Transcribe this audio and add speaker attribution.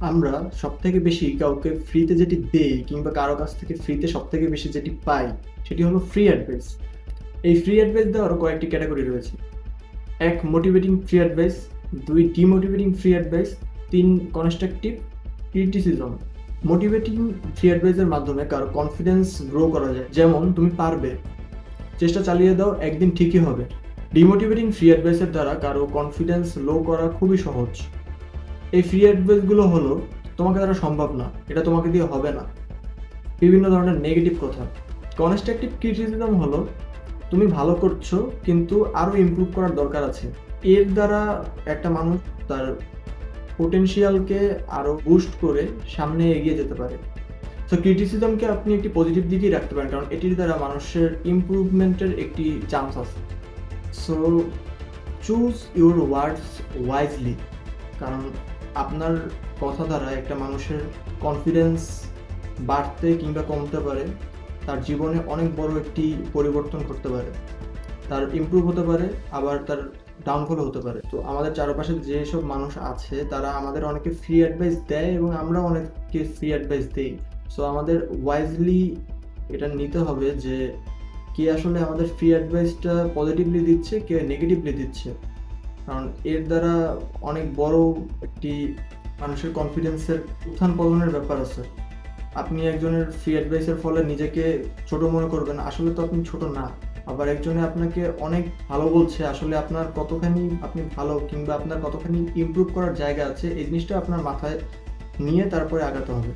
Speaker 1: আমরা সবথেকে বেশি কাউকে ফ্রিতে যেটি দেই কিংবা কারো কাছ থেকে ফ্রিতে সবথেকে বেশি যেটি পাই সেটি হলো ফ্রি অ্যাডভাইস। এই ফ্রি অ্যাডভাইস দেওয়ারও কয়েকটি ক্যাটাগরি রয়েছে। ১ motivating free advice, ২ demotivating free advice, ৩ constructive criticism. Motivating free অ্যাডভাইসের মাধ্যমে কারো কনফিডেন্স গ্রো করা যায়, যেমন তুমি পারবে, চেষ্টা চালিয়ে দাও, একদিন ঠিকই হবে। ডিমোটিভেটিং ফ্রি অ্যাডভাইসের দ্বারা কারো কনফিডেন্স লো করা খুবই সহজ। এই ফ্রি অ্যাডভাইসগুলো হলো তোমাকে দ্বারা সম্ভব না, এটা তোমাকে দিয়ে হবে না, বিভিন্ন ধরনের নেগেটিভ কথা। কনস্ট্রাকটিভ ক্রিটিসিজম হলো তুমি ভালো করছো কিন্তু আরও ইমপ্রুভ করার দরকার আছে। এর দ্বারা একটা মানুষ তার পোটেনশিয়ালকে আরও বুস্ট করে সামনে এগিয়ে যেতে পারে। সো ক্রিটিসিজমকে আপনি একটি পজিটিভ দিকেই রাখতে পারেন, কারণ এটির দ্বারা মানুষের ইমপ্রুভমেন্টের একটি চান্স আছে। So choose your words wisely, কারণ আপনার কথা দ্বারা একটা মানুষের কনফিডেন্স বাড়তে কিংবা কমতে পারে, তার জীবনে অনেক বড় একটি পরিবর্তন করতে পারে, তার ইমপ্রুভ হতে পারে, আবার তার ডাউনফলও হতে পারে। তো আমাদের চারপাশে যেসব মানুষ আছে তারা আমাদের অনেকে ফ্রি অ্যাডভাইস দেয় এবং আমরা অনেককে ফ্রি অ্যাডভাইস দিই। সো আমাদের ওয়াইজলি এটা নিতে হবে যে কে আসলে আমাদের ফ্রি অ্যাডভাইসটা পজিটিভলি দিচ্ছে, কে নেগেটিভলি দিচ্ছে, কারণ এর দ্বারা অনেক বড় একটি মানুষের কনফিডেন্সের উত্থান পতনের ব্যাপার আছে। আপনি একজনের ফ্রি অ্যাডভাইসের ফলে নিজেকে ছোট মনে করবেন, আসলে তো আপনি ছোট না। আবার একজনে আপনাকে অনেক ভালো বলছে, আসলে আপনার কতখানি আপনি ভালো কিংবা আপনার কতখানি ইমপ্রুভ করার জায়গা আছে, এই জিনিসটা আপনার মাথায় নিয়ে তারপরে আগাতে হবে।